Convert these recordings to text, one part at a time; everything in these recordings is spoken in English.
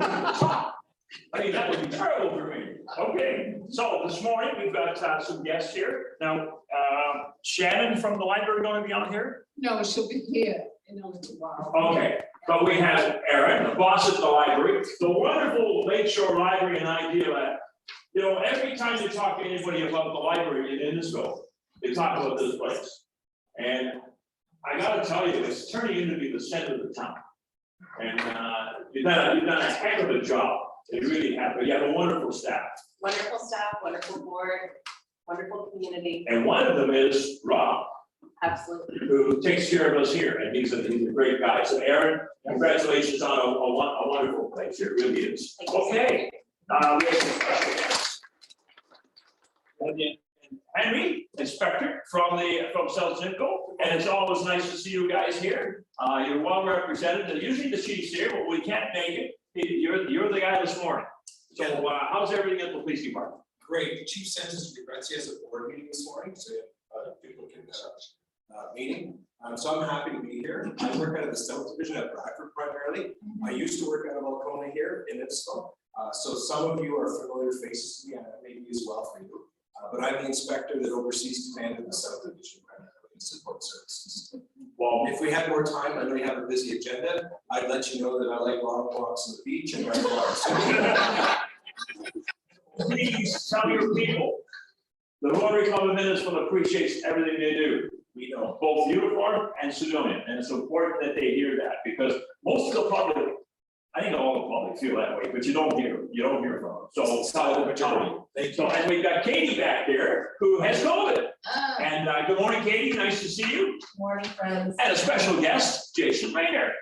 I mean, that would be terrible for me. Okay, so this morning we've got some guests here. Now, Shannon from the library going to be on here? No, she'll be here in a little while. Okay, but we have Aaron, the boss at the library, the wonderful Lakeshore Library and Idealab. You know, every time you talk to anybody about the library in Innisfil, they talk about this place. And I gotta tell you, it's turning into be the center of the town. And you've done a heck of a job. You really have, but you have a wonderful staff. Wonderful staff, wonderful board, wonderful community. And one of them is Rob, Absolutely. who takes care of us here, and he's a great guy. So Aaron, congratulations on a wonderful place, it really is. Okay. We have some special guests. And Henry, inspector from South Simcoe, and it's always nice to see you guys here. You're well represented. Usually the chief's here, but we can't make it. You're the guy this morning. So how's everything at the police department? Great. The chief sent his regrets. He has a board meeting this morning, so people can meeting. So I'm happy to be here. I work out of the South Division at Bradford primarily. I used to work out of Alcona here in Innisfil. So some of you are familiar faces to me, and maybe as well for you. But I'm the inspector that oversees command of the South Division primarily in support services. Well, if we had more time, I know you have a busy agenda. I'd let you know that I like long walks on the beach and red walks. Please tell your people, the Rotary Club of Innisfil appreciates everything they do. We know both uniform and civilian, and it's important that they hear that because most of the public, I think all the public feel that way, but you don't hear from them. So it's not the majority. So, and we've got Katie back here who has COVID. And good morning, Katie. Nice to see you. Morning, friends. And a special guest, Jason Rayner.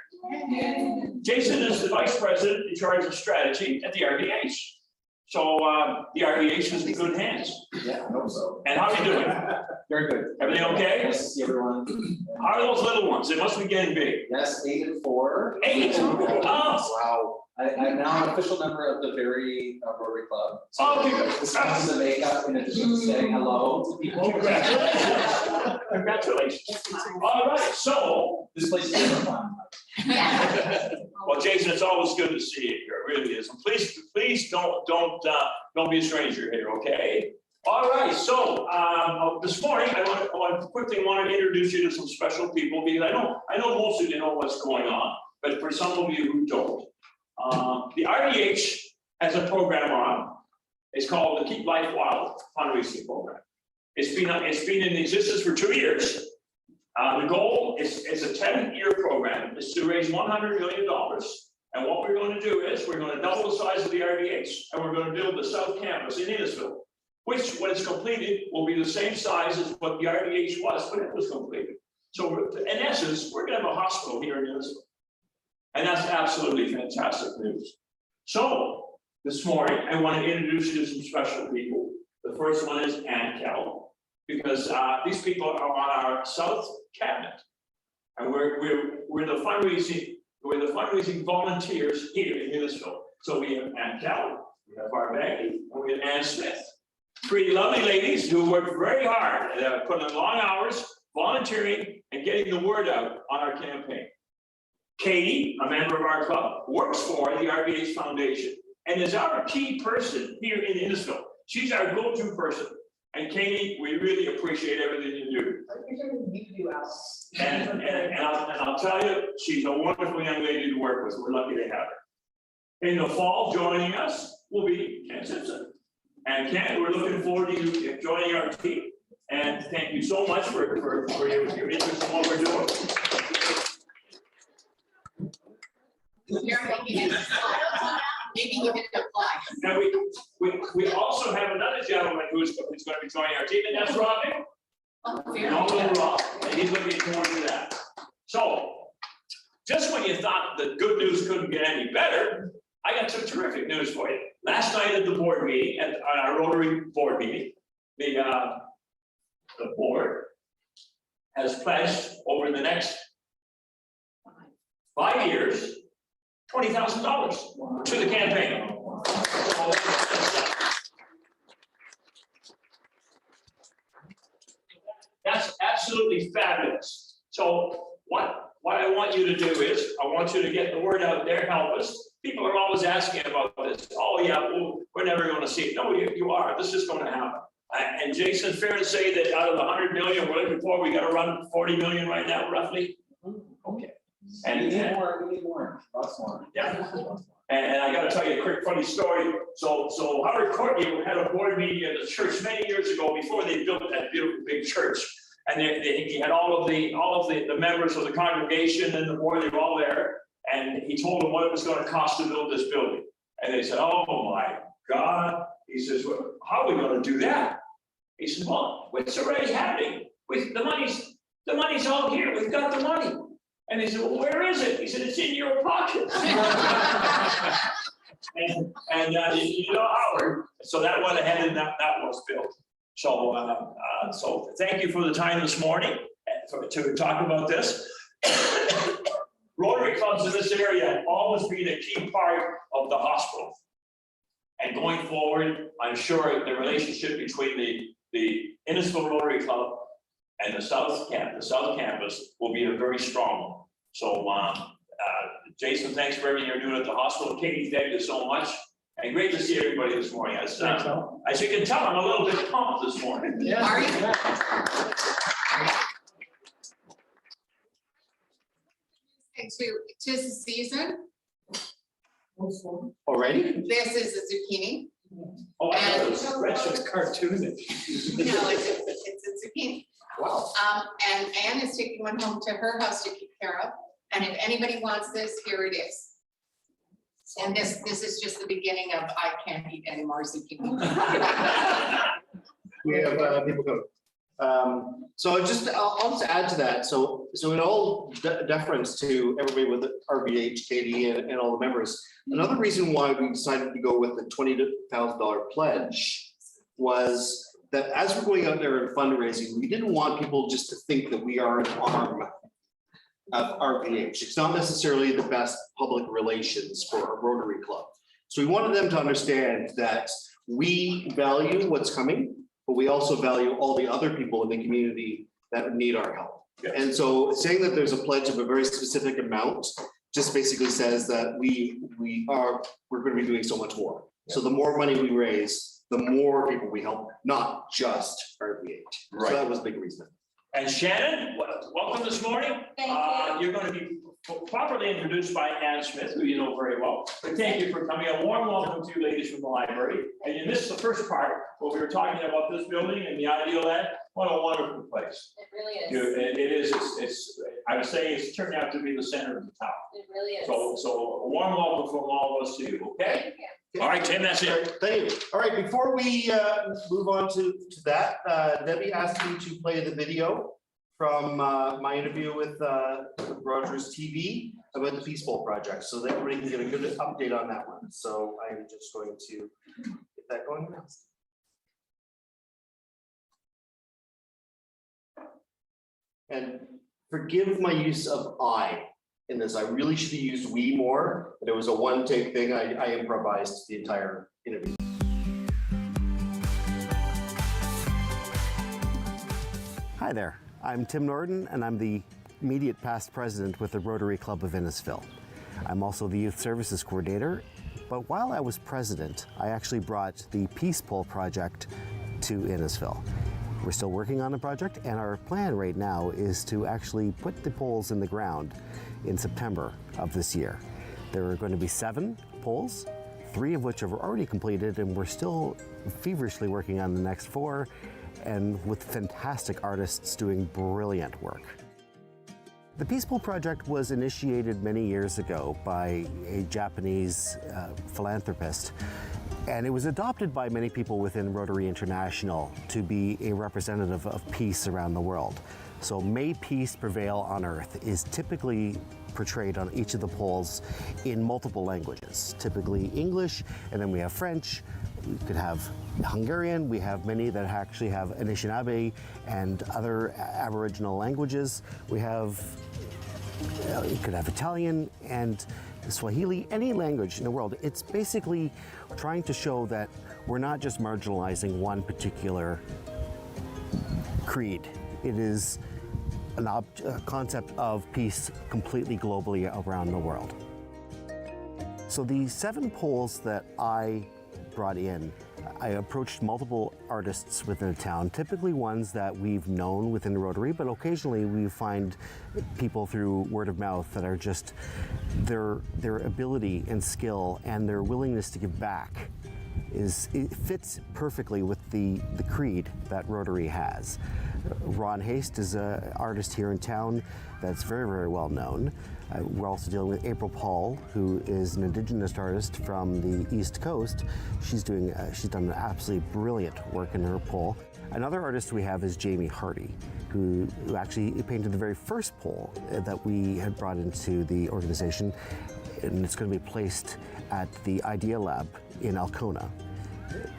Jason is the vice president in charge of strategy at the RDH. So the RDH is in good hands. Yeah, I hope so. And how are you doing? Very good. Everything okay? Nice to see everyone. How are those little ones? They must be getting big. Yes, 8 and 4. 8? Oh. Wow. I'm now an official member of the very Rotary Club. So Oh, okay. this comes the makeup in addition to saying hello to people. Congratulations. Congratulations. All right, so. This place is super fun. Well, Jason, it's always good to see you here. It really is. And please don't be a stranger here, okay? All right, so this morning I quickly want to introduce you to some special people because I know most of you know what's going on, but for some of you who don't, the RDH has a program on. It's called the Keep Life Wild fundraising program. It's been in existence for 2 years. The goal is it's a 10-year program. It's to raise $100 million. And what we're going to do is we're going to double the size of the RDH, and we're going to build the South Campus in Innisfil, which, when it's completed, will be the same size as what the RDH was when it was completed. So, in essence, we're going to have a hospital here in Innisfil, and that's absolutely fantastic news. So, this morning, I want to introduce you to some special people. The first one is Ann Kell, because these people are on our South Cabinet, and we're the fundraising volunteers here in Innisfil. So we have Ann Kell, we have Barbaggy, and we have Ann Smith. 3 lovely ladies who work very hard and put in long hours, volunteering and getting the word out on our campaign. Katie, a member of our club, works for the RDH Foundation and is our key person here in Innisfil. She's our go-to person. And Katie, we really appreciate everything you do. And I'll tell you, she's a wonderful young lady to work with. We're lucky to have her. In the fall, joining us will be Ken Simpson. And Ken, we're looking forward to you joining our team. And thank you so much for your interest in what we're doing. You're making it. Maybe you can apply. Now we also have another gentleman who's going to be joining our team, and that's Robin. Rob, and he's looking forward to that. So, just when you thought the good news couldn't get any better, I got some terrific news for you. Last night at the board meeting, at our Rotary board meeting, the board has pledged over the next 5 years, $20,000 to the campaign. That's absolutely fabulous. So what I want you to do is, I want you to get the word out there, help us. People are always asking about this. Oh, yeah, well, we're never gonna see it. No, you are. This is gonna happen. And Jason, fair to say that out of the 100 million we're looking for, we gotta run 40 million right now, roughly? Okay. We need more, lots more. Yeah. And I gotta tell you a quick funny story. So Howard Courtney had a board meeting at the church many years ago before they built that beautiful big church. And he had all of the members of the congregation and the board, they were all there. And he told them what it was gonna cost to build this building. And they said, oh my God. He says, well, how are we gonna do that? He said, well, it's already happening. The money's all here. We've got the money. And they said, well, where is it? He said, it's in your pocket. and you know, Howard, so that went ahead and that was built. So thank you for the time this morning to talk about this. Rotary clubs in this area have always been a key part of the hospital. And going forward, I'm sure the relationship between the Innisfil Rotary Club and the South Campus will be a very strong one. So, Jason, thanks for everything you're doing at the hospital. Katie, thank you so much. And great to see everybody this morning. As you can tell, I'm a little bit pumped this morning. Yeah. Are you? Tis the season. Already? This is a zucchini. Oh, I thought it And- was red shirt. Cartooning. No, it's a zucchini. Wow. And Anne is taking one home to her house to keep care of. And if anybody wants this, here it is. And this is just the beginning of I can't eat any more zucchini. We have people go. So I'll just add to that. So in all deference to everybody with RBH, Katie, and all the members, another reason why we decided to go with the $20,000 pledge was that as we're going out there and fundraising, we didn't want people just to think that we are an arm of RBH. It's not necessarily the best public relations for a Rotary Club. So we wanted them to understand that we value what's coming, but we also value all the other people in the community that need our help. Yes. And so saying that there's a pledge of a very specific amount just basically says that we're going to be doing so much more. So the more money we raise, the more people we help, not just RBH. Right. So that was a big reason. And Shannon, welcome this morning. Thank you. You're going to be properly introduced by Ann Smith, who you know very well. But thank you for coming. A warm welcome to you ladies from the library. And you missed the first part where we were talking about this building and the Idealab. What a wonderful place. It really is. It is. I would say it's turned out to be the center of the town. It really is. So a warm welcome from all of us to you. Okay. All right, Tim. That's it. Thank you. All right, before we move on to that, Debbie asked me to play the video from my interview with Rogers TV about the Peace Bowl project, so that everybody can get a good update on that one. So I'm just going to get that going now. And forgive my use of I in this. I really should have used we more, but it was a one-take thing. I improvised the entire interview. Hi there, I'm Tim Norton and I'm the immediate past president with the Rotary Club of Innisfil. I'm also the youth services coordinator, but while I was president, I actually brought the Peace Bowl project to Innisfil. We're still working on the project, and our plan right now is to actually put the poles in the ground in September of this year. There are going to be 7 poles, 3 of which are already completed, and we're still feverishly working on the next 4, and with fantastic artists doing brilliant work. The Peace Bowl project was initiated many years ago by a Japanese philanthropist, and it was adopted by many people within Rotary International to be a representative of peace around the world. So may peace prevail on earth is typically portrayed on each of the poles in multiple languages, typically English, and then we have French. We could have Hungarian, we have many that actually have Anishinaabe and other Aboriginal languages. We have, you could have Italian and Swahili, any language in the world. It's basically trying to show that we're not just marginalizing one particular creed. It is a concept of peace completely globally around the world. So the 7 poles that I brought in, I approached multiple artists within the town, typically ones that we've known within the Rotary, but occasionally we find people through word of mouth that are just their ability and skill and their willingness to give back it fits perfectly with the creed that Rotary has. Ron Haste is an artist here in town that's very, very well known. We're also dealing with April Paul, who is an Indigenous artist from the East Coast. She's done absolutely brilliant work in her pole. Another artist we have is Jamie Hardy, who actually painted the very first pole that we had brought into the organization, and it's going to be placed at the Idealab in Alcona.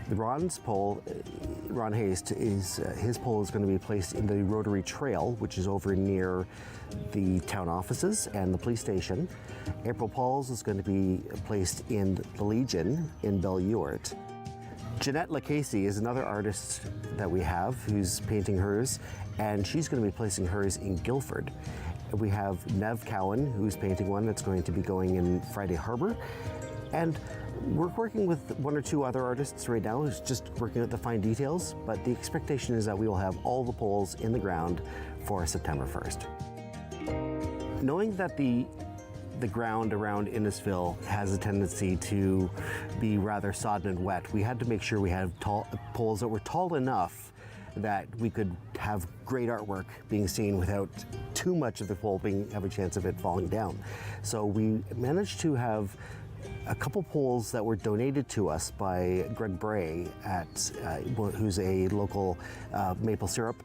Ron's pole, Ron Haste, his pole is going to be placed in the Rotary Trail, which is over near the town offices and the police station. April Paul's is going to be placed in the Legion in Bellewart. Jeanette Lacasey is another artist that we have who's painting hers, and she's going to be placing hers in Guildford. We have Nev Cowan, who's painting one that's going to be going in Friday Harbor. And we're working with 1 or 2 other artists right now, who's just working out the fine details, but the expectation is that we will have all the poles in the ground for September 1st. Knowing that the ground around Innisfil has a tendency to be rather sodden and wet, we had to make sure we had poles that were tall enough that we could have great artwork being seen without too much of the pole have a chance of it falling down. So we managed to have a couple poles that were donated to us by Greg Bray, who's a local maple syrup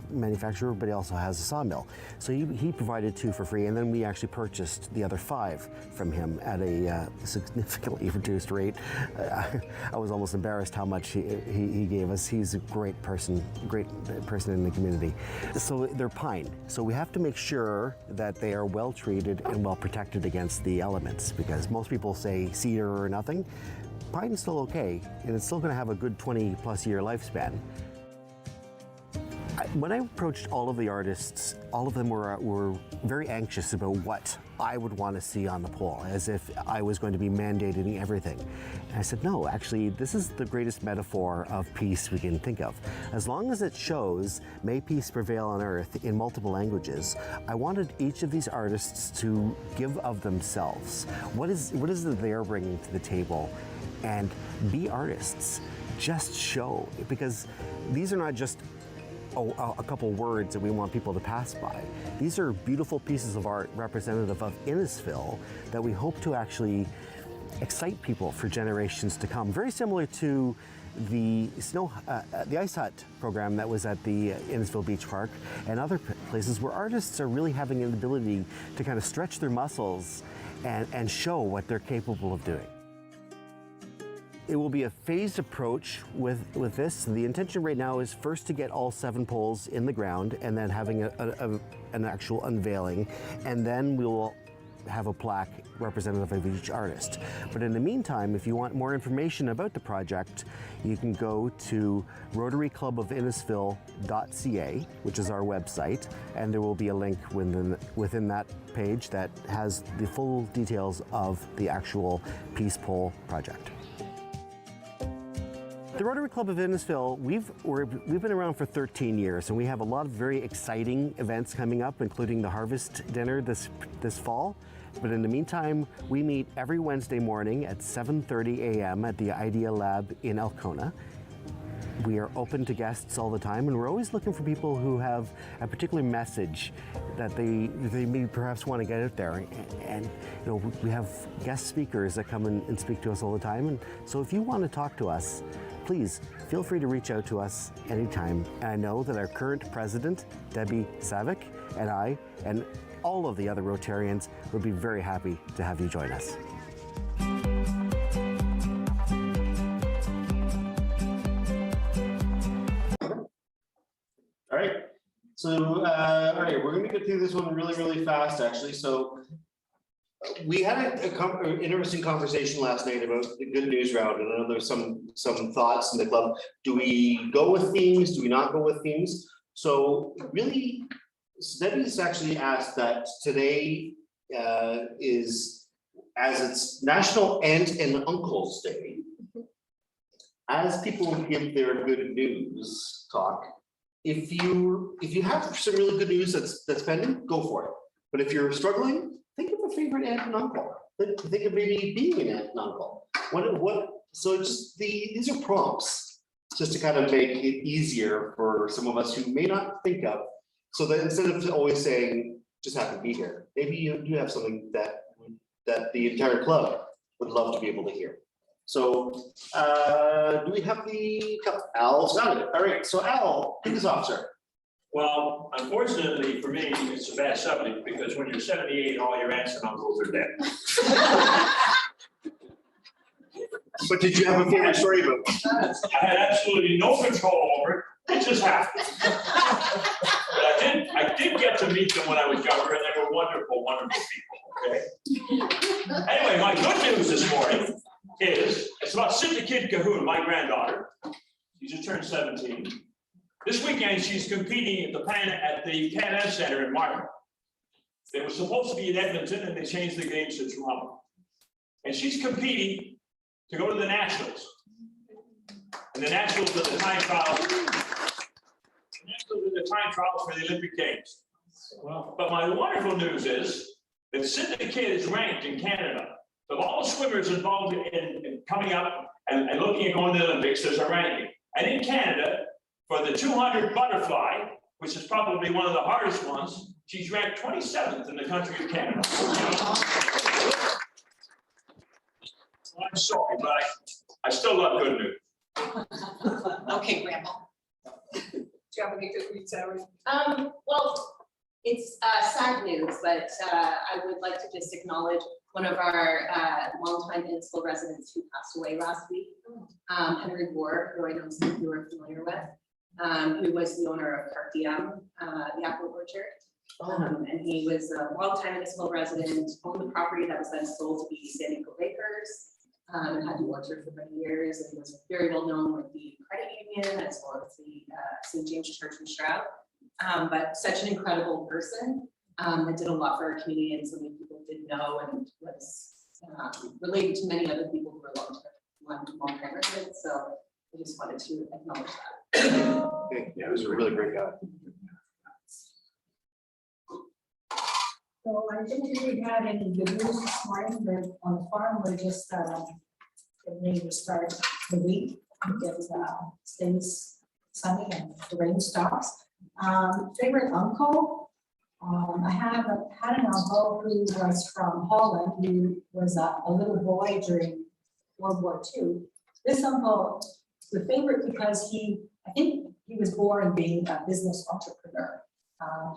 manufacturer, but he also has a sawmill. So he provided 2 for free, and then we actually purchased the other 5 from him at a significantly reduced rate. I was almost embarrassed how much he gave us. He's a great person in the community. So they're pine. So we have to make sure that they are well treated and well protected against the elements, because most people say cedar or nothing. Pine's still okay, and it's still going to have a good 20+ year lifespan. When I approached all of the artists, all of them were very anxious about what I would want to see on the pole, as if I was going to be mandating everything. And I said, no, actually, this is the greatest metaphor of peace we can think of. As long as it shows, may peace prevail on earth in multiple languages, I wanted each of these artists to give of themselves. What is it they're bringing to the table? And be artists. Just show, because these are not just a couple words that we want people to pass by. These are beautiful pieces of art representative of Innisfil that we hope to actually excite people for generations to come. Very similar to the Ice Hut program that was at the Innisfil Beach Park and other places where artists are really having an ability to kind of stretch their muscles and show what they're capable of doing. It will be a phased approach with this. The intention right now is first to get all 7 poles in the ground and then having an actual unveiling, and then we will have a plaque representative of each artist. But in the meantime, if you want more information about the project, you can go to rotaryclubofinnisfil.ca, which is our website, and there will be a link within that page that has the full details of the actual Peace Pole project. The Rotary Club of Innisfil, we've been around for 13 years, and we have a lot of very exciting events coming up, including the Harvest Dinner this fall. But in the meantime, we meet every Wednesday morning at 7:30 a.m. at the Idealab in Alcona. We are open to guests all the time, and we're always looking for people who have a particular message that they may perhaps want to get out there. And we have guest speakers that come and speak to us all the time. And so if you want to talk to us, please feel free to reach out to us anytime. And I know that our current president, Debbie Savick, and I, and all of the other Rotarians would be very happy to have you join us. All right, so, we're gonna get through this one really, really fast, actually. So we had an interesting conversation last night about the good news round, and I know there's some thoughts in the club. Do we go with themes? Do we not go with themes? So really, Debbie's actually asked that today is as it's National Aunt and Uncle's Day, as people give their good news talk, if you have some really good news that's pending, go for it. But if you're struggling, think of a favorite aunt and uncle. Think of maybe being an aunt and uncle. So it's just these are prompts just to kind of make it easier for some of us who may not think of. So that instead of always saying, just happy to be here, maybe you do have something that the entire club would love to be able to hear. So do we have Al's got it. All right, so Al, kick us off, sir. Well, unfortunately for me, it's a bad subject because when you're 78, all your aunts and uncles are dead. But did you have a favorite story about it? I had absolutely no control over it. It just happened. But I did get to meet them when I was younger, and they were wonderful, wonderful people, okay? Anyway, my good news this morning is, it's about Cindy Kid Cahoon, my granddaughter. She just turned 17. This weekend, she's competing at the Pan Am Center in Markham. It was supposed to be in Edmonton, and they changed the games to Toronto. And she's competing to go to the Nationals. And the Nationals are the time trials. The Nationals are the time trials for the Olympic Games. But my wonderful news is that Cindy Kid is ranked in Canada. Of all the swimmers involved in coming up and looking at going to the Olympics, there's a ranking. And in Canada, for the 200 butterfly, which is probably one of the hardest ones, she's ranked 27th in the country of Canada. Well, I'm sorry, but I still love good news. Okay, Grandma. Do you have any good news, Sarah? Well, it's sad news, but I would like to just acknowledge one of our longtime Innisfil residents who passed away last week, Henry Ward, who I know some of you are familiar with, who was the owner of Park DM, the apple orchard. And he was a longtime Innisfil resident, owned the property that was then sold to be San Diego Bakers, and had the orchard for many years, and was very well known with the credit union as well as the St. James Church in Stroud. But such an incredible person that did a lot for our community, and so many people did know, and was related to many other people who were long-time residents. So I just wanted to acknowledge that. Okay, yeah, it was a really great guy. So I didn't really have any good news this morning, but on the farm, we're just getting ready to start the week. It stays sunny and the rain stops. Favorite uncle? I had an uncle who was from Holland, who was a little boy during World War II. This uncle was favorite because I think he was born being a business entrepreneur.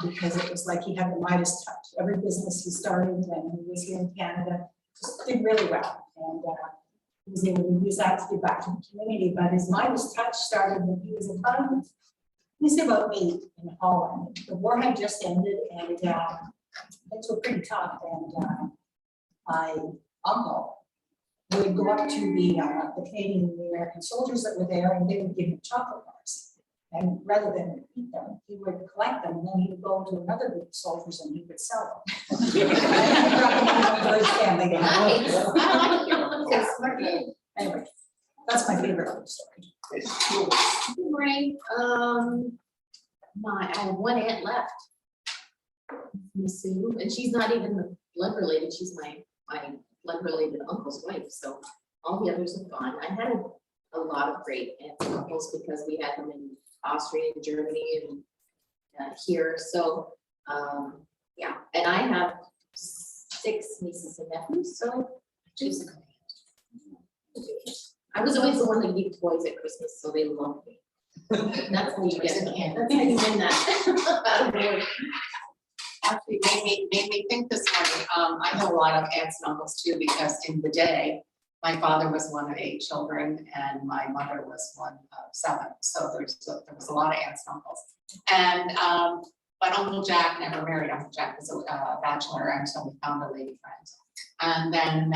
Because it was like he had the Midas touch. Every business he started when he was here in Canada just did really well. And he was able to use that to give back to the community. But his Midas touch started when he was about 8 in Holland. The war had just ended, and things were pretty tough. And my uncle would go up to the Canadian and the American soldiers that were there, and they would give him chocolate bars. And rather than eat them, he would collect them, and then he would go to another group of soldiers and he would sell them. Anyway, that's my favorite story. Good morning. I have one aunt left, Miss Sue, and she's not even blood related. She's my blood related uncle's wife. So all the others have gone. I had a lot of great aunts and uncles because we had them in Austria and Germany and here. So yeah, and I have 6 nieces and nephews. So she's I was always the one that gave toys at Christmas, so they loved me. That's how you get it. That's how you win that. Actually made me think this morning. I have a lot of aunts and uncles too, because in the day, my father was one of 8 children and my mother was one of 7. So there was a lot of aunts and uncles. And but Uncle Jack never married. Uncle Jack was a bachelor until we found a lady friend. And then,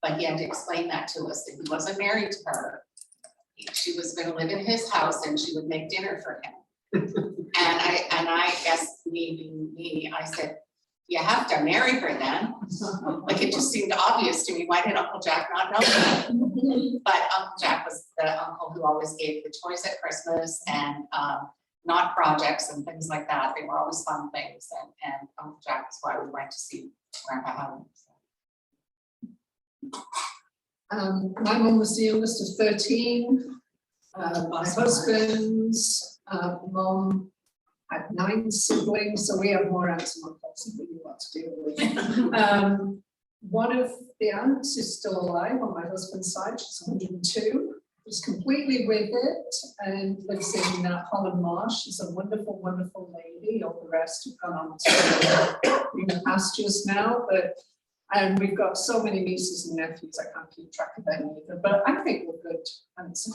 but he had to explain that to us, that he wasn't married to her. She was going to live in his house and she would make dinner for him. And I guess me, I said, You have to marry her then. Like, it just seemed obvious to me. Why did Uncle Jack not know that? But Uncle Jack was the uncle who always gave the toys at Christmas and not projects and things like that. They were always fun things. And Uncle Jack is why we went to see Grandpa Helen. My mum was the youngest of 13. My husband's mum had 9 siblings, so we have more aunts and uncles than we want to deal with. One of the aunts is still alive on my husband's side. She's 102. She's completely with it and lives in Holland Marsh. She's a wonderful, wonderful lady. All the rest have gone on to greener pastures now, but we've got so many nieces and nephews, I can't keep track of them either, but I think we're good. And it's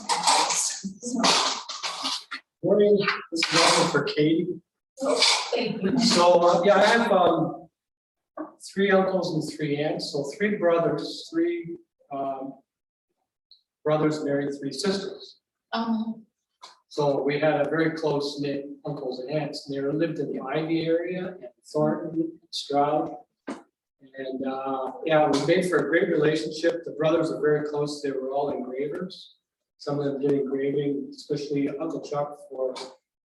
Morning, this is Robin for Katie. thank you. So, yeah, I have 3 uncles and 3 aunts, so 3 brothers, 3 brothers married 3 sisters. So we had a very close knit uncles and aunts, and they lived in the Ivy area and Thornton, Stroud. And yeah, we made for a great relationship. The brothers are very close. They were all engravers. Some of them did engraving, especially Uncle Chuck for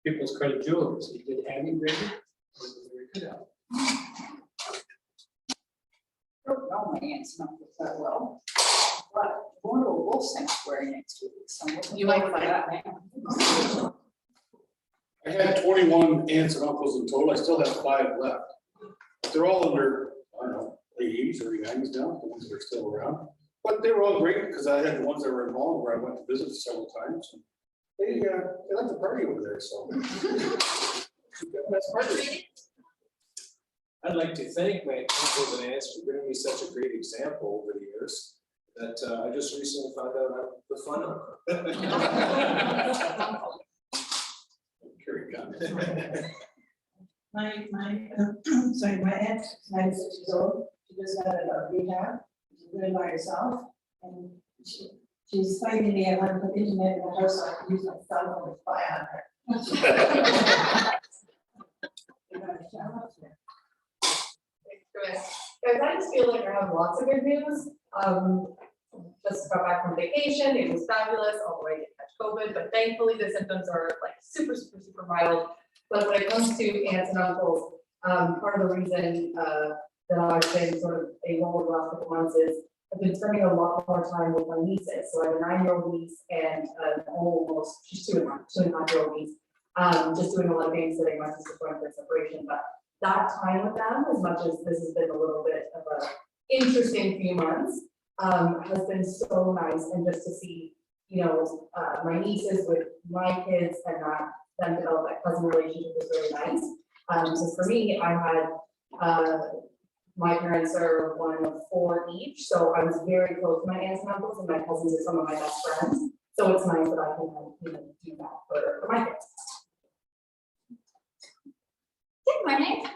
People's Credit Jewelers. He did hand engraving. He was very good at it. I don't know my aunts and uncles that well, but going to a wolf sanctuary next week. So You might find that. I had 21 aunts and uncles in total. I still have 5 left. They're all under, I don't know, late 80s, early 90s now, the ones that are still around. But they were all great because I had the ones that were involved where I went to visit several times. And they like to party over there, so. That's party. I'd like to thank my uncles and aunts for giving me such a great example over the years that I just recently found out I'm the fun uncle. Carry gun. My aunt, 96 years old, she just got a rehab, she's living by herself, and she's fighting me, I want to put internet in the house, so I can use my cell phone to spy on her. Guys, I just feel like I have lots of good news. Just got back from vacation. It was fabulous, all the way to catch COVID, but thankfully the symptoms are like super mild. But when it comes to aunts and uncles, part of the reason that I've been sort of able the last couple months is I've been spending a lot more time with my nieces. So I have a 9-year-old niece and she's 2.5-year-old niece. Just doing a lot of babysitting. My sister's going through separation, but that time with them, as much as this has been a little bit of an interesting few months, has been so nice. And just to see, my nieces with my kids and them develop that cousin relationship is really nice. So for me, I had, my parents are one of 4 each, so I was very close to my aunts and uncles, and my cousins are some of my best friends. So it's nice that I can do that for my kids. Good morning.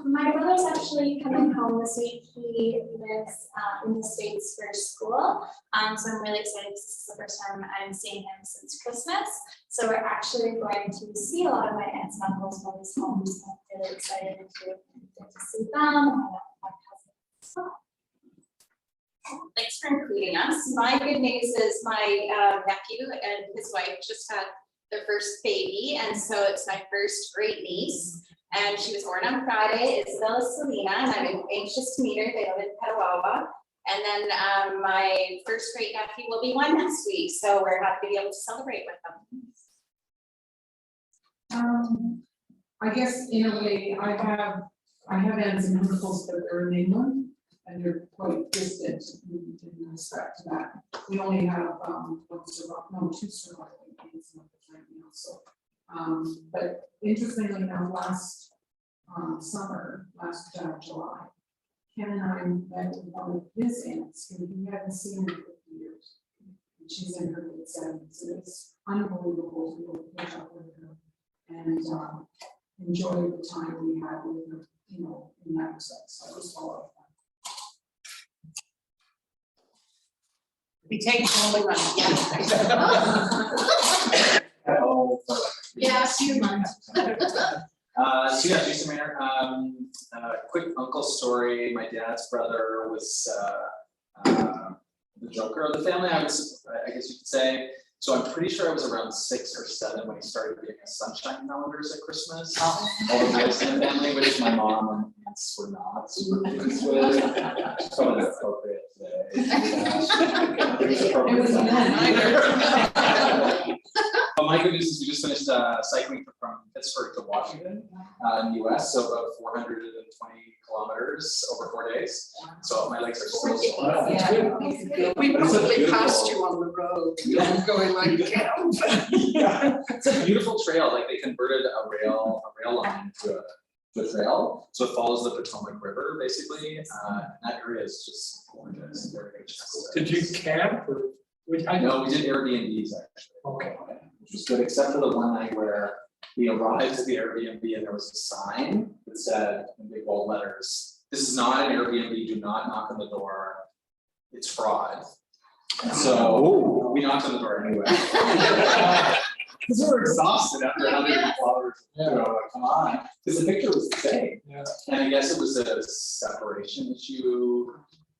My brother's actually coming home this week. He lives in the States for school. So I'm really excited because this is the first time I'm seeing him since Christmas. So we're actually going to see a lot of my aunts and uncles while he's home. So I'm really excited to get to see them and my cousins. Thanks for including us. My good news is my nephew and his wife just had their first baby, and so it's my first great niece. And she was born on Friday, Isabella Selena, and I'm anxious to meet her. They live in Petawawa. And then my first great nephew will be 1 next week, so we're happy to be able to celebrate with them. I guess in a way, I have aunts and uncles that are in England, and they're quite distant in respect to that. We only have 2 surviving aunts and uncles right now, so. But interestingly enough, last summer, last July, Ken and I met with one of his aunts who we haven't seen in 50 years. And she's in her late 70s, and it's unbelievable to be able to catch up with her and enjoy the time we had with her, in that respect. So it was all of fun. We take only one, yeah. Oh, Yeah, a few months. So yeah, Jason Maynard, quick uncle story. My dad's brother was the joker of the family, I guess you could say. So I'm pretty sure I was around 6 or 7 when he started giving us sunshine calendars at Christmas. All the boys in the family, which my mom and aunts were not super pleased with. It's probably not appropriate today. It was But my good news is we just finished cycling from Pittsburgh to Washington in the US, so about 420 kilometers over 4 days. So my legs are still sore. We probably passed you on the road, going like, get out. Yeah, it's a beautiful trail. Like they converted a rail line to a trail, so it follows the Potomac River basically. That area is just gorgeous. Very good. Did you camp or? No, we did Airbnbs actually. Okay. Which was good, except for the one night where we arrived at the Airbnb and there was a sign that said in big bold letters, "This is not an Airbnb, do not knock on the door, it's fraud." And so we knocked on the door anyway. Because we were exhausted after 100 kilometers. Come on, because the picture was the same. Yeah. And I guess it was a separation issue.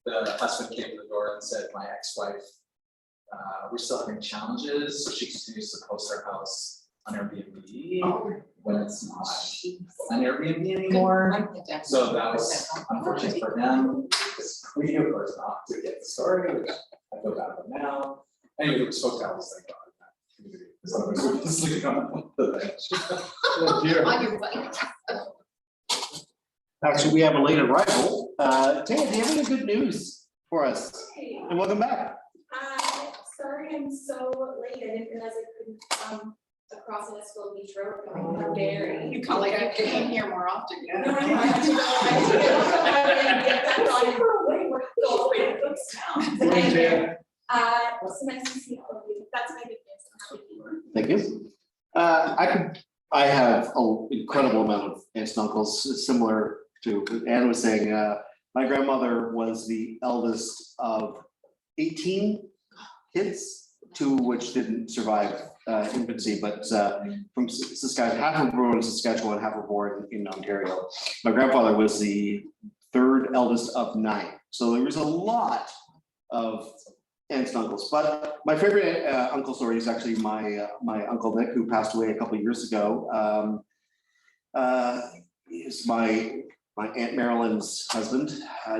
The husband came to the door and said, "My ex-wife, we're still having challenges, so she continues to post our house on Airbnb when it's not an Airbnb anymore." So that was unfortunate for them, because we of course not to get the story, which I feel bad about now. Anyway, it was hotels, thank God. So I was just sleeping on the bench. Oh, dear. On your bike. Actually, we have a late arrival. Taya, do you have any good news for us? And welcome back. Sorry I'm so late. I didn't realize I couldn't come across Innisfil Beach Road coming from Derry. You call it, you come here more often. No, I have to go. So nice to see all of you. That's my good news. I'm happy to be here. Thank you. I have an incredible amount of aunts and uncles, similar to what Anne was saying. My grandmother was the eldest of 18 kids, 2 which didn't survive infancy, but from Saskatchewan, half were born in Saskatchewan, half were born in Ontario. My grandfather was the 3rd eldest of 9. So there was a lot of aunts and uncles, but my favorite uncle story is actually my uncle Nick, who passed away a couple of years ago. Is my Aunt Marilyn's husband,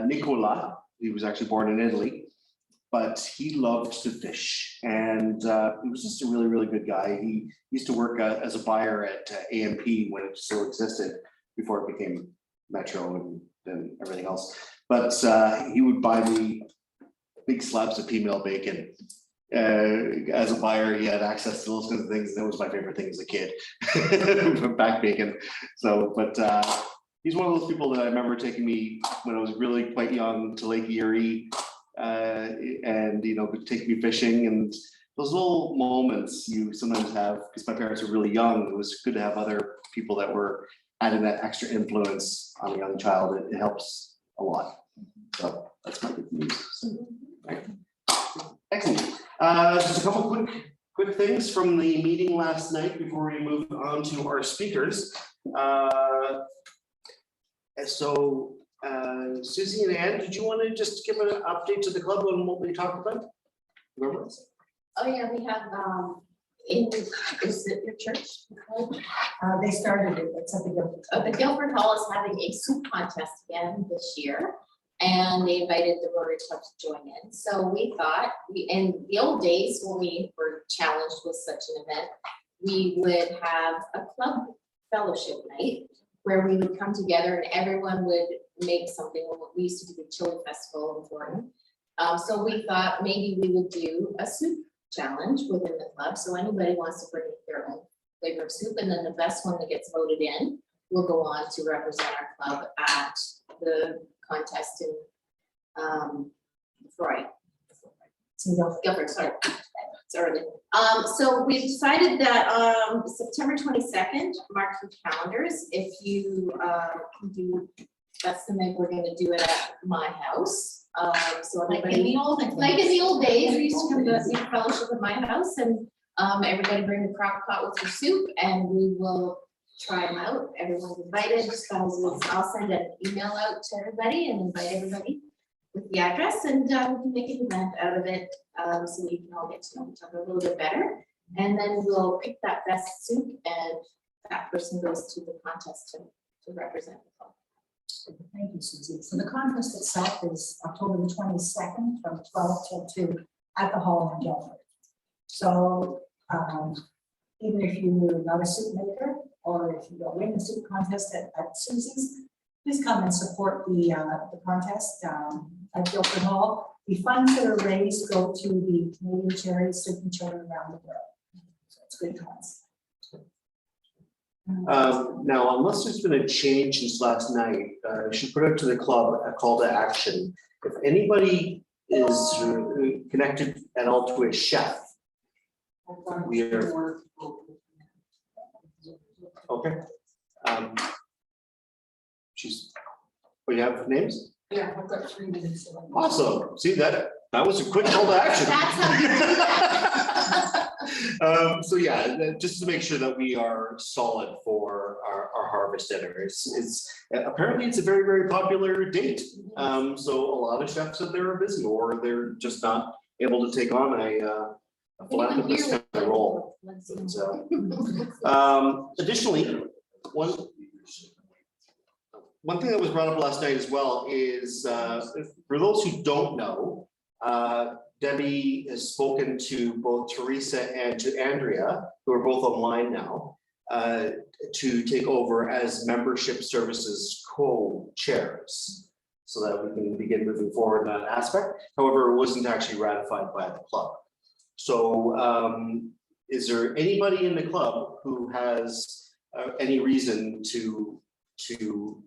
Nicola. He was actually born in Italy, but he loved to fish, and he was just a really, really good guy. He used to work as a buyer at AMP when it still existed, before it became Metro and everything else. But he would buy me big slabs of female bacon. As a buyer, he had access to those kinds of things. That was my favorite thing as a kid, back bacon. So, but he's one of those people that I remember taking me when I was really quite young to Lake Erie, and would take me fishing, and those little moments you sometimes have, because my parents were really young. It was good to have other people that were adding that extra influence on a young child. It helps a lot. So that's my good news. Right. Excellent. Just a couple quick things from the meeting last night before we move on to our speakers. Susie and Ann, did you want to just give an update to the club on what we talked about? Remember? Oh, yeah, we have, is it your church? They started it, it's something else. The Guilford Hall is having a soup contest again this year, and they invited the Rotary Club to join in. So we thought, in the old days when we were challenged with such an event, we would have a club fellowship night where we would come together and everyone would make something. We used to do the chili festival in Thornton. So we thought maybe we would do a soup challenge within the club. So anybody wants to bring their own flavor of soup, and then the best one that gets voted in will go on to represent our club at the contest in Guilford, sorry. It's early. So we decided that September 22nd, mark your calendars. If you can do, that's the night we're gonna do it at my house. So everybody, like in the old days, we used to come to a fellowship at my house, and everybody bring the crock pot with your soup, and we will try them out. Everyone's invited, so I'll send an email out to everybody and invite everybody with the address, and we can make an event out of it, so we can all get to know each other a little bit better. And then we'll pick that best suit, and that person goes to the contest to represent the club. Thank you, Susie. So the contest itself is October the 22nd from 12 till 2 at the Hall in Guildford. So even if you're not a suit maker, or if you don't win the suit contest at Susie's, please come and support the contest at Guildford Hall. The funds that are raised go to the Canadian charities serving children around the world. So it's good cause. Now, unless there's been a change since last night, I should put out to the club a call to action. If anybody is connected at all to a chef, we are. Okay. We have names? Yeah, I've got 3 minutes. Awesome. See, that was a quick call to action. So yeah, just to make sure that we are solid for our harvest dinner. It's apparently it's a very, very popular date. So a lot of chefs out there are busy, or they're just not able to take on a philanthropist kind of role. So, additionally, one thing that was brought up last night as well is, for those who don't know, Debbie has spoken to both Teresa and to Andrea, who are both online now, to take over as membership services co-chairs, so that we can begin moving forward in that aspect. However, it wasn't actually ratified by the club. So is there anybody in the club who has any reason to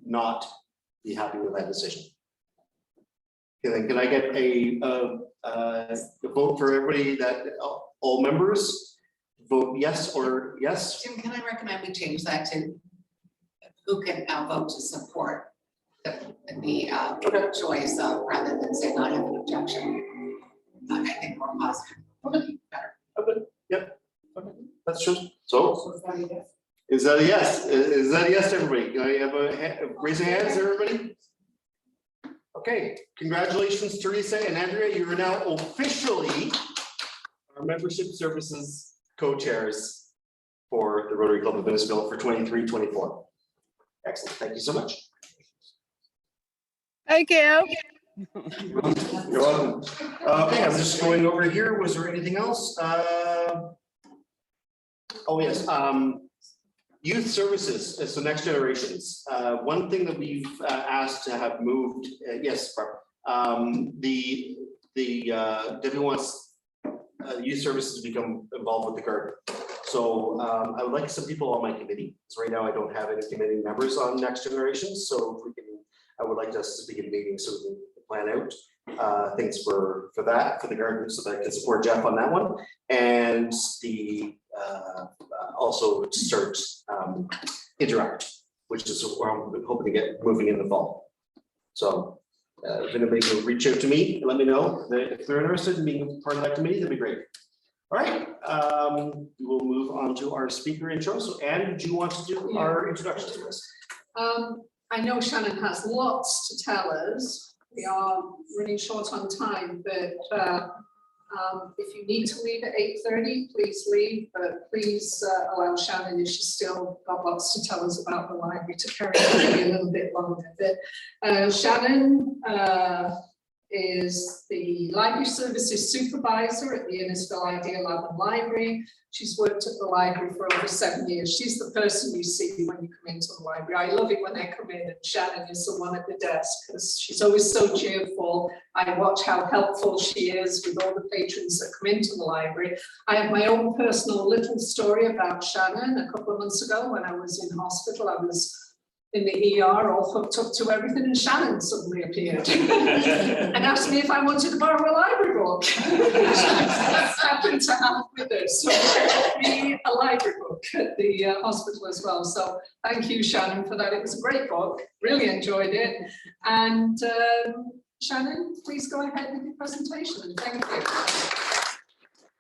not be happy with that decision? Okay, then can I get a vote for everybody, that all members vote yes or yes? Jim, can I recommend we change that to who can now vote to support the choice of, rather than say not have an objection? I think more positive. Okay. Better. Okay. Yep. Okay. That's true. So is that a yes? Is that a yes to everybody? Can I have a raise of hands, everybody? Okay, congratulations, Teresa and Andrea. You are now officially our membership services co-chairs for the Rotary Club of Innisfil for 23-24. Excellent. Thank you so much. Thank you. You're welcome. Okay, I'm just going over here. Was there anything else? Oh, yes. Youth services, so next generations. One thing that we've asked to have moved, yes, Debbie wants youth services to become involved with the garden. So I would like some people on my committee. So right now I don't have any committee members on next generations. So if we can, I would like us to begin meeting so we can plan out things for that, for the garden, so that I can support Jeff on that one. And the also to start Interact, which is where I'm hoping to get moving in the fall. So if anybody can reach out to me and let me know that if they're interested in being part of that committee, that'd be great. All right, we will move on to our speaker intro. So Anne, do you want to do our introduction to this? I know Shannon has lots to tell us. We are running short on time, but if you need to leave at 8:30, please leave, but please allow Shannon, if she's still got lots to tell us about the library, to carry on maybe a little bit longer. But Shannon is the library services supervisor at the Innisfil Idealab Library. She's worked at the library for over 7 years. She's the person you see when you come into the library. I love it when I come in and Shannon is the one at the desk, because she's always so cheerful. I watch how helpful she is with all the patrons that come into the library. I have my own personal little story about Shannon. A couple of months ago when I was in hospital, I was in the ER, all hooked up to everything, and Shannon suddenly appeared and asked me if I wanted to borrow a library book. She happened to have with her, so me a library book at the hospital as well. So thank you, Shannon, for that. It was a great book, really enjoyed it. And Shannon, please go ahead with your presentation, and thank you.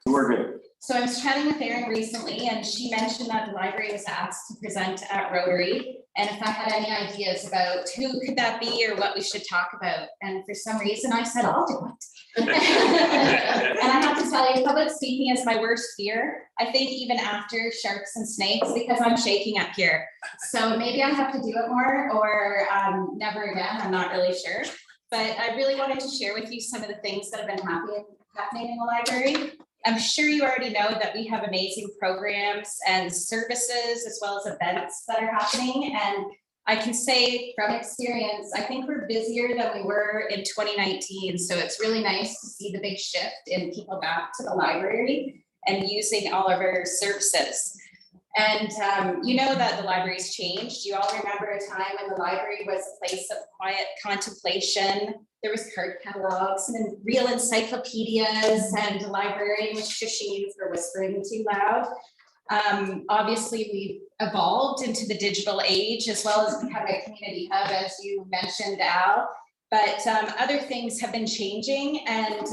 We're good. So I was chatting with Erin recently and she mentioned that the library was asked to present at Rotary. And if I had any ideas about who could that be or what we should talk about. And for some reason I said, I'll do it. And I have to tell you, public speaking is my worst fear. I think even after sharks and snakes, because I'm shaking up here. So maybe I have to do it more or never again, I'm not really sure. But I really wanted to share with you some of the things that have been happening in the library. I'm sure you already know that we have amazing programs and services as well as events that are happening. And I can say from experience, I think we're busier than we were in 2019. So it's really nice to see the big shift in people back to the library and using all of our services. And you know that the library's changed. You all remember a time when the library was a place of quiet contemplation. There was card catalogs and real encyclopedias, and the librarian was shushing you for whispering too loud. Obviously, we've evolved into the digital age as well as become a community hub, as you mentioned, Al. But other things have been changing, and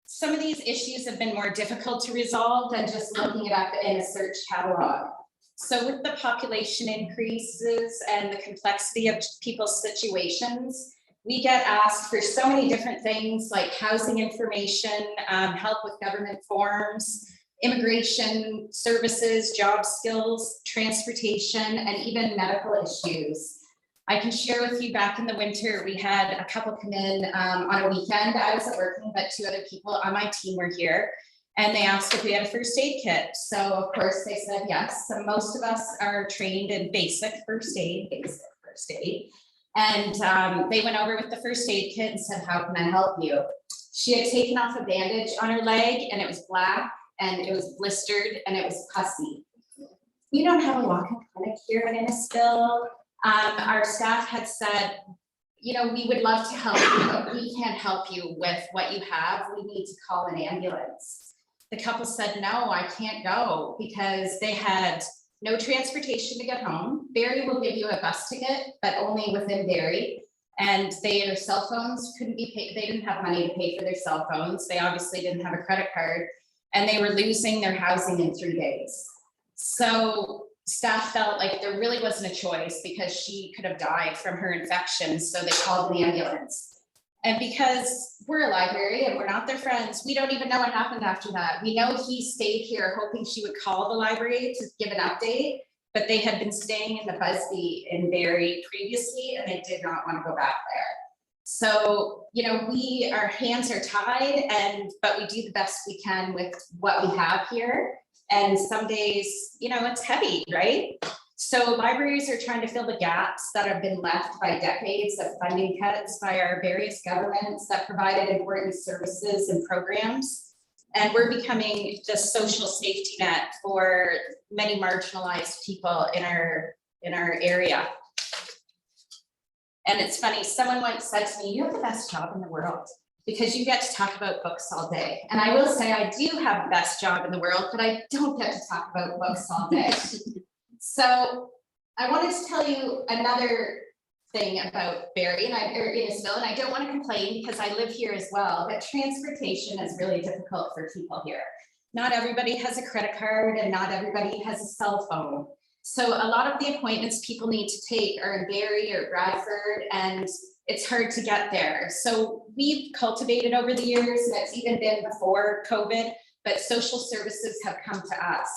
some of these issues have been more difficult to resolve than just looking it up in a search catalog. So with the population increases and the complexity of people's situations, we get asked for so many different things like housing information, help with government forms, immigration services, job skills, transportation, and even medical issues. I can share with you back in the winter, we had a couple come in on a weekend. I wasn't working, but 2 other people on my team were here. And they asked if we had a first aid kit. So of course they said yes. So most of us are trained in basic first aid. And they went over with the first aid kit and said, how can I help you? She had taken off a bandage on her leg and it was black and it was blistered and it was pussy. We don't have a walk-in clinic here in Innisfil. Our staff had said, you know, we would love to help you, but we can't help you with what you have. We need to call an ambulance. The couple said, no, I can't go because they had no transportation to get home. Barrie will give you a bus ticket, but only within Barrie. And their cell phones couldn't be paid. They didn't have money to pay for their cell phones. They obviously didn't have a credit card and they were losing their housing in 3 days. So staff felt like there really wasn't a choice because she could have died from her infection. So they called the ambulance. And because we're a library and we're not their friends, we don't even know what happened after that. We know he stayed here hoping she would call the library to give an update, but they had been staying in the Busby in Barrie previously and they did not want to go back there. So, you know, our hands are tied, but we do the best we can with what we have here. And some days, you know, it's heavy, right? So libraries are trying to fill the gaps that have been left by decades of funding cuts by our various governments that provided important services and programs. And we're becoming the social safety net for many marginalized people in our area. And it's funny, someone once said to me, you have the best job in the world because you get to talk about books all day. And I will say I do have the best job in the world, but I don't get to talk about books all day. So I wanted to tell you another thing about Barrie or Innisfil, and I don't want to complain because I live here as well, but transportation is really difficult for people here. Not everybody has a credit card and not everybody has a cell phone. So a lot of the appointments people need to take are in Barrie or Bradford, and it's hard to get there. So we've cultivated over the years, and it's even been before COVID, but social services have come to us.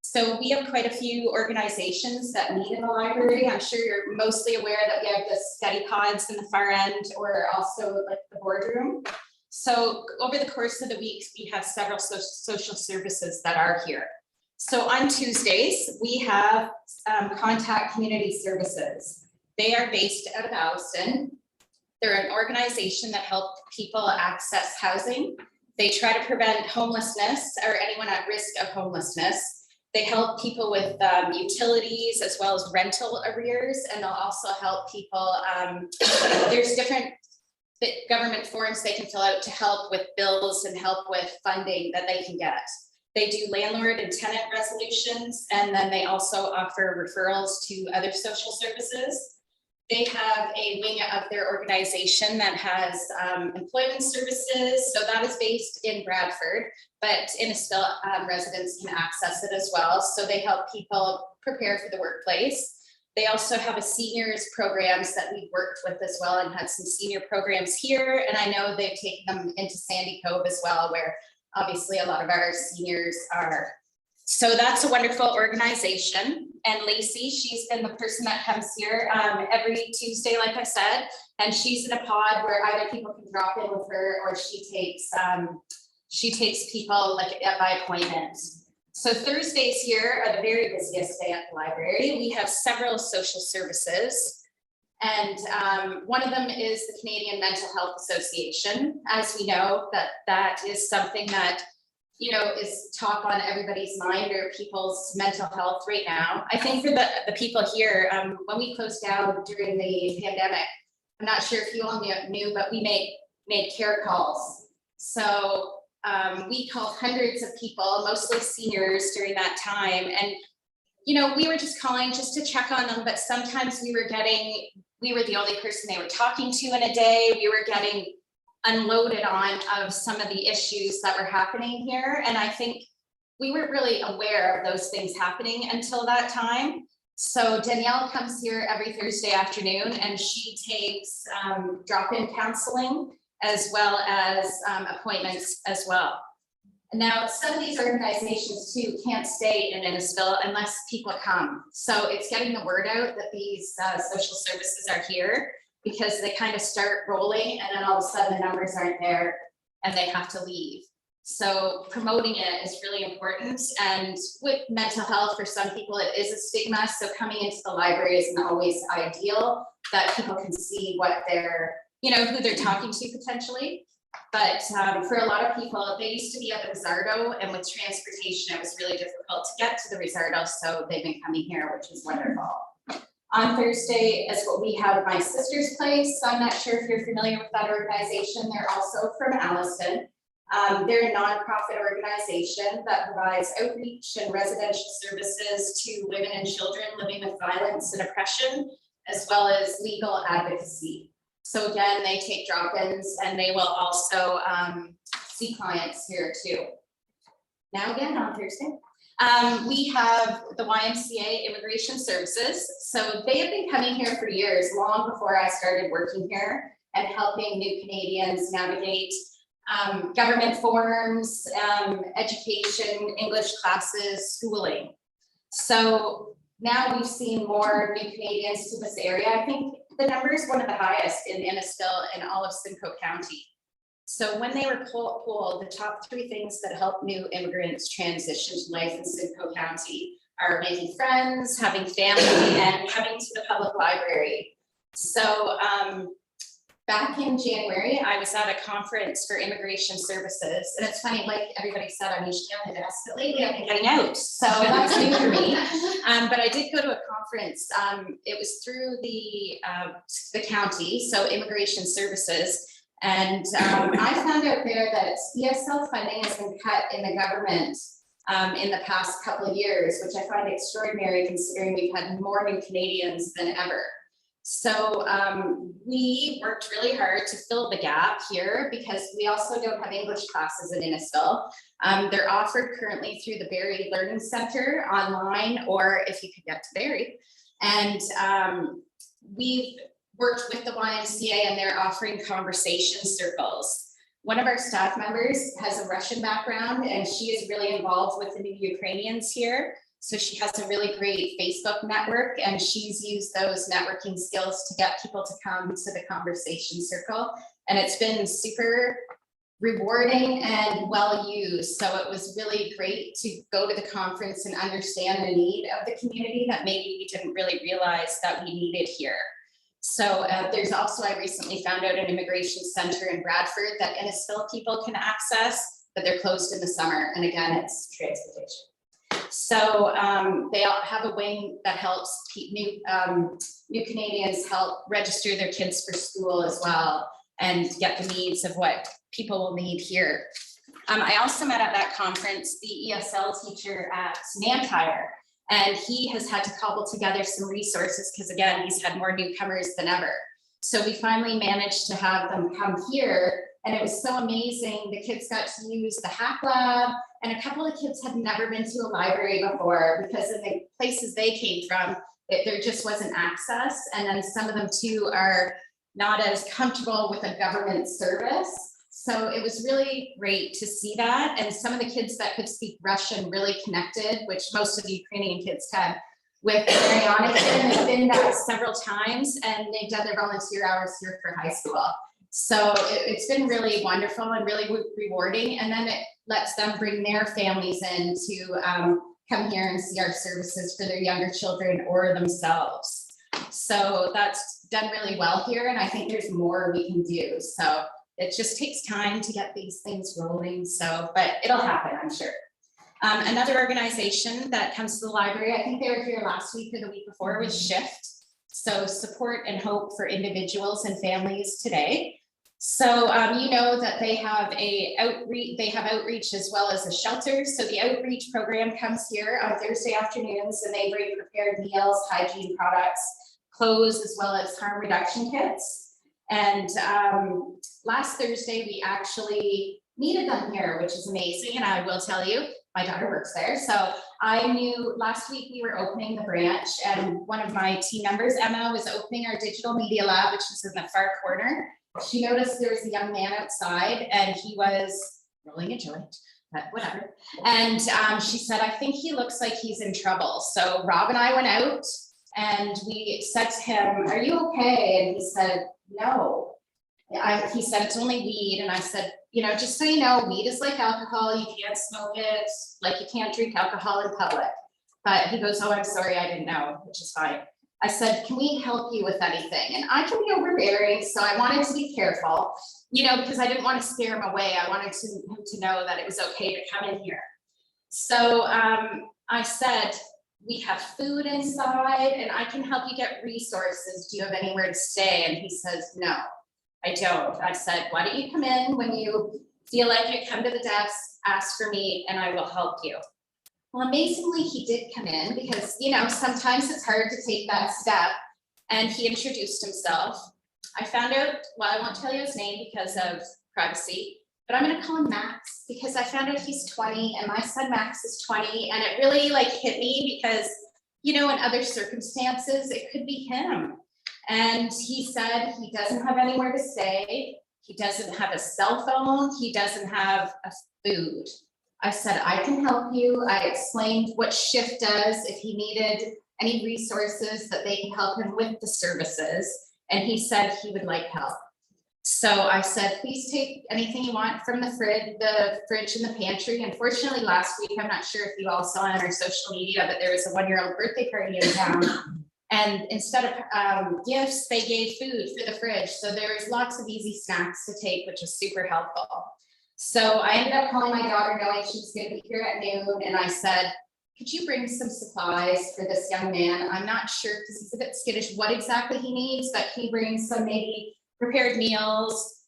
So we have quite a few organizations that meet in the library. I'm sure you're mostly aware that we have the study pods in the far end or also like the boardroom. So over the course of the week, we have several social services that are here. So on Tuesdays, we have Contact Community Services. They are based out of Alliston. They're an organization that helps people access housing. They try to prevent homelessness or anyone at risk of homelessness. They help people with utilities as well as rental arrears, and they'll also help people. There's different government forms they can fill out to help with bills and help with funding that they can get. They do landlord and tenant resolutions, and then they also offer referrals to other social services. They have a wing of their organization that has employment services. So that is based in Bradford, but Innisfil residents can access it as well. So they help people prepare for the workplace. They also have a seniors programs that we've worked with as well and had some senior programs here. And I know they've taken them into Sandy Cove as well, where obviously a lot of our seniors are. So that's a wonderful organization. And Lacey, she's been the person that comes here every Tuesday, like I said, and she's in a pod where either people can drop in with her or she takes people like by appointment. So Thursdays here are the very busiest day at the library. We have several social services, and one of them is the Canadian Mental Health Association. As we know, that is something that, you know, is top on everybody's mind, or people's mental health right now. I think for the people here, when we closed down during the pandemic, I'm not sure if you all knew, but we made care calls. So we called hundreds of people, mostly seniors during that time. And, you know, we were just calling just to check on them, but sometimes we were the only person they were talking to in a day. We were getting unloaded on of some of the issues that were happening here. And I think we weren't really aware of those things happening until that time. So Danielle comes here every Thursday afternoon, and she takes drop-in counseling as well as appointments as well. Now, some of these organizations too can't stay in Innisfil unless people come. So it's getting the word out that these social services are here, because they kind of start rolling and then all of a sudden the numbers aren't there and they have to leave. So promoting it is really important. And with mental health, for some people, it is a stigma. So coming into the library isn't always ideal, that people can see what they're, you know, who they're talking to potentially. But for a lot of people, they used to be at the Rizzardo, and with transportation, it was really difficult to get to the Rizzardo. So they've been coming here, which is wonderful. On Thursday is what we have My Sister's Place. So I'm not sure if you're familiar with that organization. They're also from Alliston. They're a nonprofit organization that provides outreach and residential services to women and children living with violence and oppression, as well as legal advocacy. So again, they take drop-ins, and they will also see clients here too. Now again, on Thursday, we have the YMCA Immigration Services. So they have been coming here for years, long before I started working here, and helping new Canadians navigate government forms, education, English classes, schooling. So now we've seen more new Canadians to this area. I think the number is one of the highest in Innisfil and all of Simcoe County. So when they were polled, the top 3 things that help new immigrants transition to life in Simcoe County are making friends, having family, and coming to the public library. So back in January, I was at a conference for immigration services. And it's funny, like everybody said, I'm usually on the desk, but lately I've been getting out. So that's new for me. But I did go to a conference. It was through the county, so immigration services. And I found out there that ESL funding has been cut in the government in the past couple of years, which I find extraordinary considering we've had more new Canadians than ever. So we worked really hard to fill the gap here, because we also don't have English classes in Innisfil. They're offered currently through the Barrie Learning Center online, or if you could get to Barrie. And we've worked with the YMCA, and they're offering conversation circles. One of our staff members has a Russian background, and she is really involved with the new Ukrainians here. So she has a really great Facebook network, and she's used those networking skills to get people to come to the conversation circle. And it's been super rewarding and well used. So it was really great to go to the conference and understand the need of the community that maybe we didn't really realize that we needed here. So there's also, I recently found out, an immigration center in Bradford that Innisfil people can access, but they're closed in the summer. And again, it's transportation. So they all have a wing that helps new Canadians help register their kids for school as well, and get the needs of what people will need here. I also met at that conference the ESL teacher at Nantire, And he has had to cobble together some resources because again, he's had more newcomers than ever. So we finally managed to have them come here, and it was so amazing. The kids got to use the hack lab, and a couple of kids had never been to a library before because in the places they came from, there just wasn't access. And then some of them too are not as comfortable with a government service. So it was really great to see that. And some of the kids that could speak Russian really connected, which most of the Ukrainian kids had, with Mariana here, and they've been back several times, and they've done their volunteer hours here for high school. So it's been really wonderful and really rewarding. And then it lets them bring their families in to come here and see our services for their younger children or themselves. So that's done really well here, and I think there's more we can do. So it just takes time to get these things rolling. So, but it'll happen, I'm sure. Another organization that comes to the library, I think they were here last week or the week before, was Shift. So support and hope for individuals and families today. So you know that they have outreach as well as a shelter. So the outreach program comes here on Thursday afternoons, and they bring prepared meals, hygiene products, clothes, as well as harm reduction kits. And last Thursday, we actually needed them here, which is amazing. And I will tell you, my daughter works there. So I knew last week we were opening the branch, and one of my team members, Emma, was opening our digital media lab, which is in the far corner. She noticed there was a young man outside, and he was rolling a joint, but whatever. And she said, I think he looks like he's in trouble. So Rob and I went out, and we said to him, are you okay? And he said, no. He said, it's only weed. And I said, you know, just so you know, weed is like alcohol. You can't smoke it, like you can't drink alcohol in public. But he goes, oh, I'm sorry, I didn't know, which is fine. I said, can we help you with anything? And I can be overbearing, so I wanted to be careful, you know, because I didn't want to scare him away. I wanted him to know that it was okay to come in here. So I said, we have food inside, and I can help you get resources. Do you have anywhere to stay? And he says, no, I don't. I said, why don't you come in when you feel like you come to the desk, ask for me, and I will help you. Well, amazingly, he did come in because, you know, sometimes it's hard to take that step, and he introduced himself. I found out, well, I won't tell you his name because of privacy, but I'm going to call him Max because I found out he's 20 and my son Max is 20, and it really like hit me because, you know, in other circumstances, it could be him. And he said he doesn't have anywhere to stay. He doesn't have a cell phone. He doesn't have a food. I said, I can help you. I explained what Shift does if he needed any resources that they can help him with the services. And he said he would like help. So I said, please take anything you want from the fridge and the pantry. Unfortunately, last week, I'm not sure if you all saw on our social media, but there was a 1-year-old birthday party in town. And instead of gifts, they gave food for the fridge. So there was lots of easy snacks to take, which was super helpful. So I ended up calling my daughter knowing she was going to be here at noon. And I said, could you bring some supplies for this young man? I'm not sure because he's a bit skittish what exactly he needs, but can you bring some maybe prepared meals,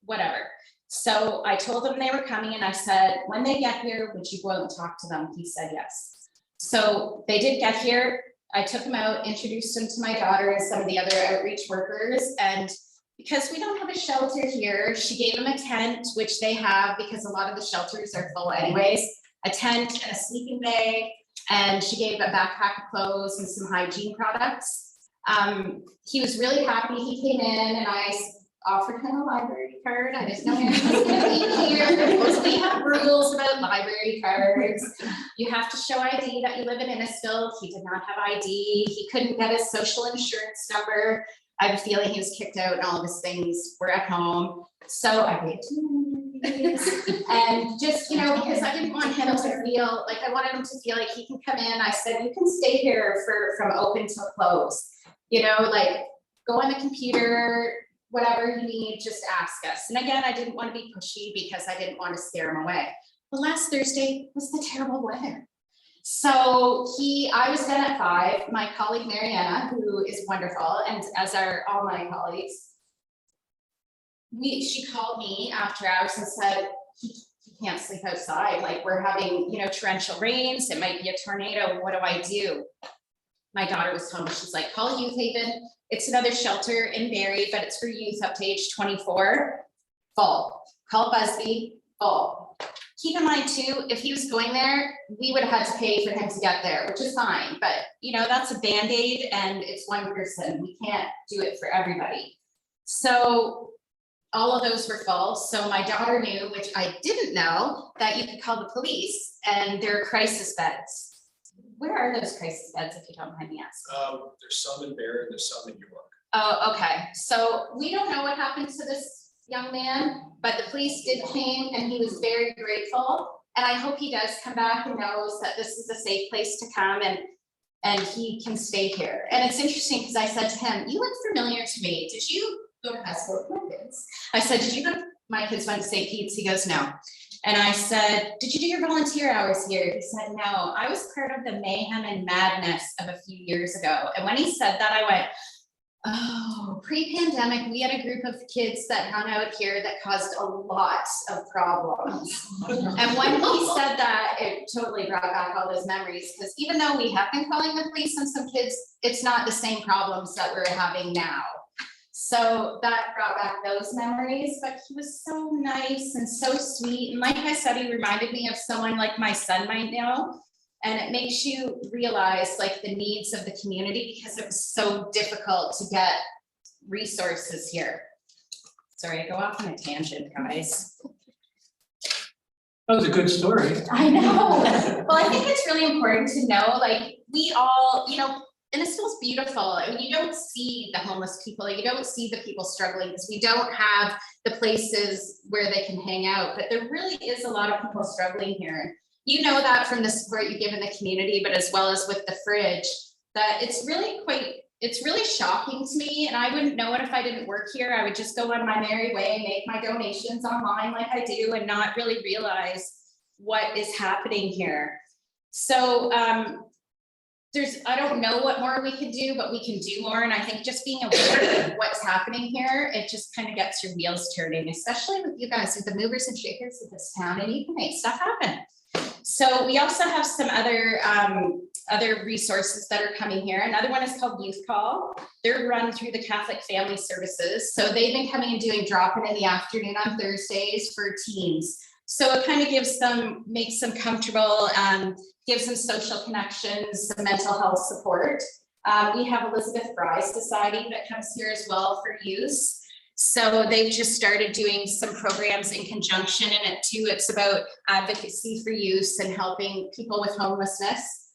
whatever. So I told them they were coming and I said, when they get here, would you go out and talk to them? He said yes. So they did get here. I took them out, introduced them to my daughter and some of the other outreach workers. And because we don't have a shelter here, she gave them a tent, which they have because a lot of the shelters are full anyways, a tent and a sleeping bag. And she gave a backpack of clothes and some hygiene products. He was really happy. He came in and I offered him a library card. I didn't know he was going to be here. We have rules about library cards. You have to show ID that you live in Innisfil. He did not have ID. He couldn't get his social insurance number. I have a feeling he was kicked out and all of his things were at home. So I gave him and just, you know, because I didn't want him to feel like, I wanted him to feel like he can come in. I said, you can stay here from open till close. You know, like go on the computer, whatever you need, just ask us. And again, I didn't want to be pushy because I didn't want to scare him away. But last Thursday was the terrible weather. So I was done at 5. My colleague Mariana, who is wonderful, and as are all my colleagues, she called me after hours and said, he can't sleep outside, like we're having, torrential rains, it might be a tornado, what do I do? My daughter was home, she's like, call Youth Haven, it's another shelter in Barrie, but it's for youth up to age 24, full. Call Busby, full. Keep in mind too, if he was going there, we would have had to pay for him to get there, which is fine, but that's a Band-Aid and it's one person, we can't do it for everybody. So all of those were full. So my daughter knew, which I didn't know, that you could call the police and there are crisis beds. Where are those crisis beds, if you don't mind me asking? There's some in Barrie, and there's some in York. Oh, okay. So we don't know what happened to this young man, but the police did came and he was very grateful. And I hope he does come back and knows that this is a safe place to come and he can stay here. And it's interesting because I said to him, you look familiar to me. Did you go to high school with my kids? I said, did you go? My kids went to St. Pete's. He goes, no. And I said, did you do your volunteer hours here? He said, no, I was part of the mayhem and madness of a few years ago. And when he said that, I went, oh, pre-pandemic, we had a group of kids that hung out here that caused a lot of problems. And when he said that, it totally brought back all those memories, because even though we have been calling the police on some kids, it's not the same problems that we're having now. So that brought back those memories, but he was so nice and so sweet. And like I said, he reminded me of someone like my son might know. And it makes you realize like the needs of the community, because it was so difficult to get resources here. Sorry, I go off on a tangent, guys. That was a good story. I know. Well, I think it's really important to know, like, we all, Innisfil's beautiful. I mean, you don't see the homeless people, you don't see the people struggling because we don't have the places where they can hang out, but there really is a lot of people struggling here. You know that from the support you give in the community, but as well as with the fridge, that it's really shocking to me. And I wouldn't know it if I didn't work here. I would just go on my merry way, make my donations online like I do, and not really realize what is happening here. So I don't know what more we can do, but we can do more. And I think just being aware of what's happening here, it just kind of gets your wheels turning, especially with you guys, with the movers and shakers of this town, and you can make stuff happen. So we also have some other resources that are coming here. Another one is called Youth Call. They're run through the Catholic Family Services. So they've been coming and doing drop-in in the afternoon on Thursdays for teens. So it kind of makes them comfortable, gives them social connections, some mental health support. We have Elizabeth Fry Society that comes here as well for use. So they've just started doing some programs in conjunction in it too. It's about advocacy for use and helping people with homelessness.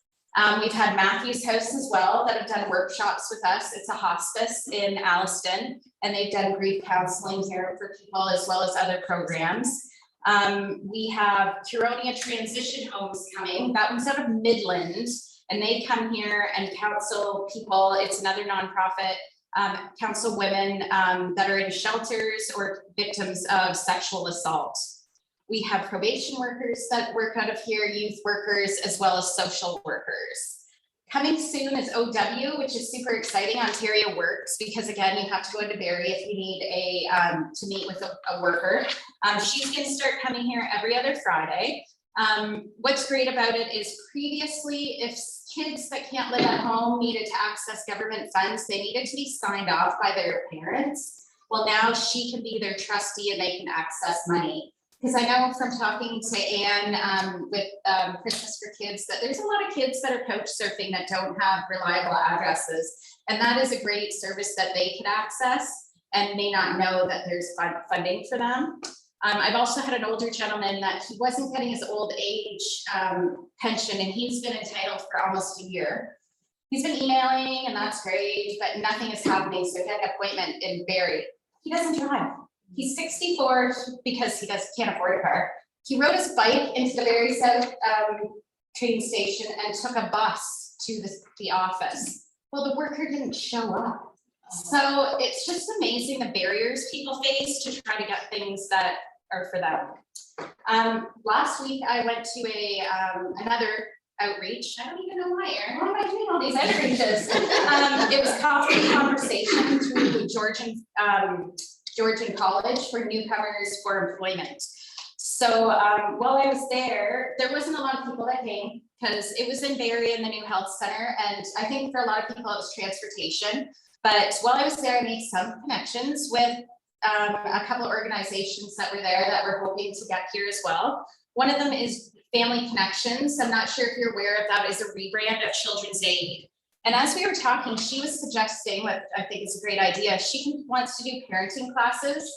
We've had Matthew's House as well that have done workshops with us. It's a hospice in Alliston, and they've done grief counseling here for people as well as other programs. We have Huronia Transition Homes coming. That one's out of Midland, and they come here and counsel people. It's another nonprofit. Counsel women that are in shelters or victims of sexual assault. We have probation workers that work out of here, youth workers, as well as social workers. Coming soon is OW, which is super exciting, Ontario Works, because again, you have to go into Barrie if you need to meet with a worker. She's gonna start coming here every other Friday. What's great about it is previously, if kids that can't live at home needed to access government funds, they needed to be signed off by their parents. Well, now she can be their trustee and they can access money. Because I know from talking to Anne with Christmas for Kids that there's a lot of kids that are couch surfing that don't have reliable addresses. And that is a great service that they can access and may not know that there's funding for them. I've also had an older gentleman that he wasn't getting his old age pension, and he's been entitled for almost a year. He's been emailing, and that's great, but nothing is happening. So he had an appointment in Barrie. He doesn't drive. He's 64 because he can't afford a car. He rode his bike into the Barrie South train station and took a bus to the office. Well, the worker didn't show up. So it's just amazing the barriers people face to try to get things that are for them. Last week I went to another outreach. I don't even know why, Erin. Why am I doing all these outreaches? It was Coffee Conversation through Georgian College for newcomers for employment. So while I was there wasn't a lot of people that came because it was in Barrie in the new health center. And I think for a lot of people it was transportation. But while I was there, I made some connections with a couple of organizations that were there that were hoping to get here as well. One of them is Family Connections. I'm not sure if you're aware of that, is a rebrand of Children's Aid. And as we were talking, she was suggesting what I think is a great idea. She wants to do parenting classes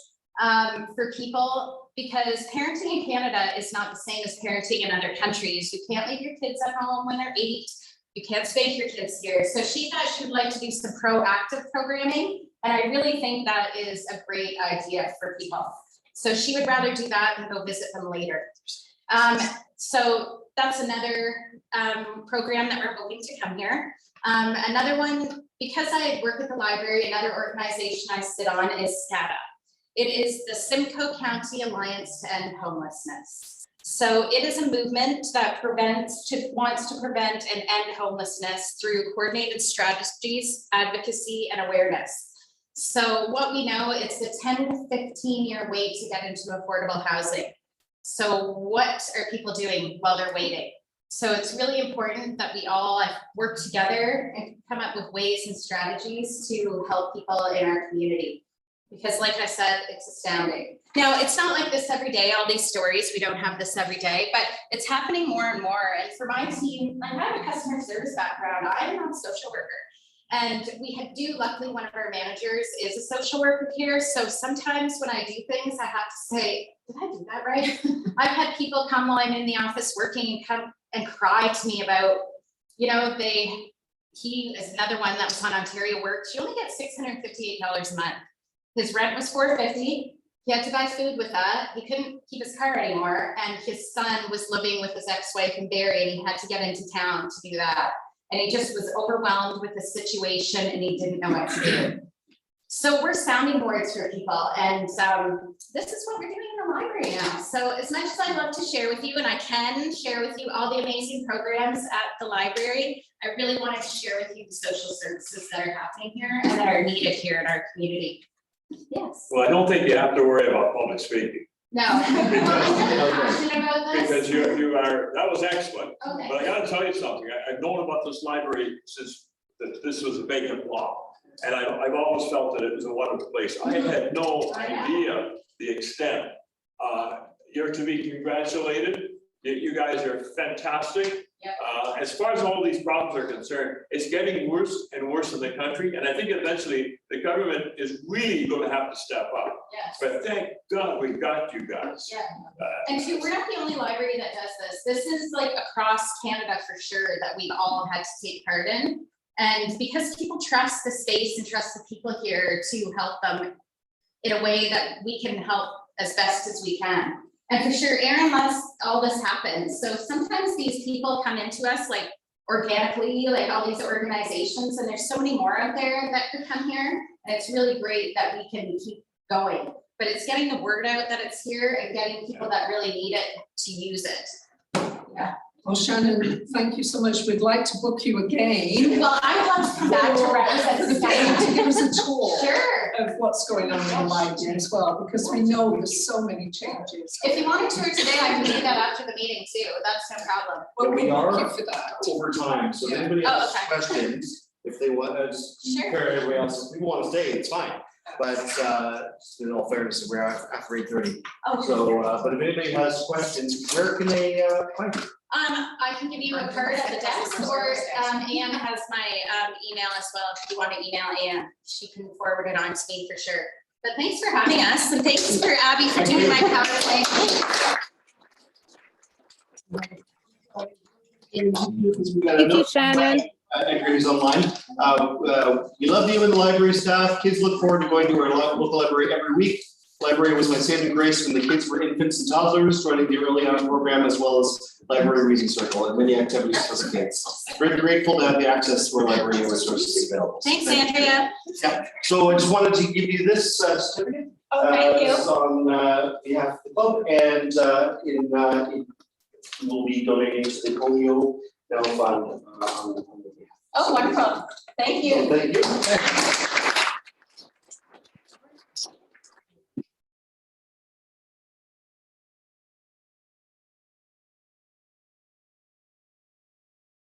for people, because parenting in Canada is not the same as parenting in other countries. You can't leave your kids at home when they're 8. You can't spank your kids here. So she thought she would like to do some proactive programming. And I really think that is a great idea for people. So she would rather do that than go visit them later. So that's another program that we're hoping to come here. Another one, because I work at the library, another organization I sit on is SCADA. It is the Simcoe County Alliance to End Homelessness. So it is a movement that wants to prevent and end homelessness through coordinated strategies, advocacy, and awareness. So what we know, it's a 10 to 15-year wait to get into affordable housing. So what are people doing while they're waiting? So it's really important that we all work together and come up with ways and strategies to help people in our community. Because like I said, it's astounding. Now, it's not like this every day, all these stories, we don't have this every day, but it's happening more and more. And for my team, I have a customer service background. I'm not a social worker. And luckily, one of our managers is a social worker here. So sometimes when I do things, I have to say, did I do that right? I've had people come while I'm in the office working and come and cry to me about, he is another one that was on Ontario Work. She only gets $658 a month. His rent was $450. He had to buy food with that. He couldn't keep his car anymore. And his son was living with his ex-wife in Barrie, and he had to get into town to do that. And he just was overwhelmed with the situation and he didn't know what to do. So we're sounding boards for people. And this is what we're doing in the library now. So as much as I love to share with you, and I can share with you all the amazing programs at the library, I really wanted to share with you the social services that are happening here and that are needed here in our community. Yes. Well, I don't think you have to worry about public speaking. No. Because you are, that was excellent. Okay. But I gotta tell you something, I've known about this library since this was a vacant lot. And I've always felt that it was a wonderful place. I had no idea the extent. You're to be congratulated. You guys are fantastic. Yep. As far as all these problems are concerned, it's getting worse and worse in the country. And I think eventually the government is really going to have to step up. Yes. But thank God we got you guys. Yeah. And two, we're not the only library that does this. This is like across Canada for sure that we've all had to take part in. And because people trust the space and trust the people here to help them in a way that we can help as best as we can. And for sure, Aaron lets all this happen. So sometimes these people come into us like organically, like all these organizations, and there's so many more out there that could come here. And it's really great that we can keep going. But it's getting the word out that it's here and getting people that really need it to use it. Yeah. Well, Shannon, thank you so much. We'd like to book you again. Well, I would love to come back to represent to give us a tour Sure. of what's going on in the library as well, because we know there's so many changes. If you want a tour today, I can do that after the meeting too. That's no problem. Well, We we are book you for that. over time, so if anybody Oh, has okay. questions, if they want, Sure. compare everybody else, if people want to stay, it's fine. But in all fairness, we're after 8:30. Oh, So, but if anybody has questions, where can they find you? I can give you a card at the desk, or Anne has my email as well. If you want to email Anne, she can forward it on to me for sure. But thanks for having us, and thanks for Abby for doing my PowerPoint. Thank you, Shannon. Activities online. We love you and the library staff. Kids look forward to going to our local library every week. Library was my saving grace when the kids were infants and toddlers, joining the early on program as well as library reading circle and many activities for the kids. Very grateful to have the access to our library and resources available. Thanks, Andrea. Yeah. So I just wanted to give you this certificate. Oh, thank you. This is on behalf of the club, and we'll be donating to the polio now fund. Oh, wonderful. Thank you. Thank you.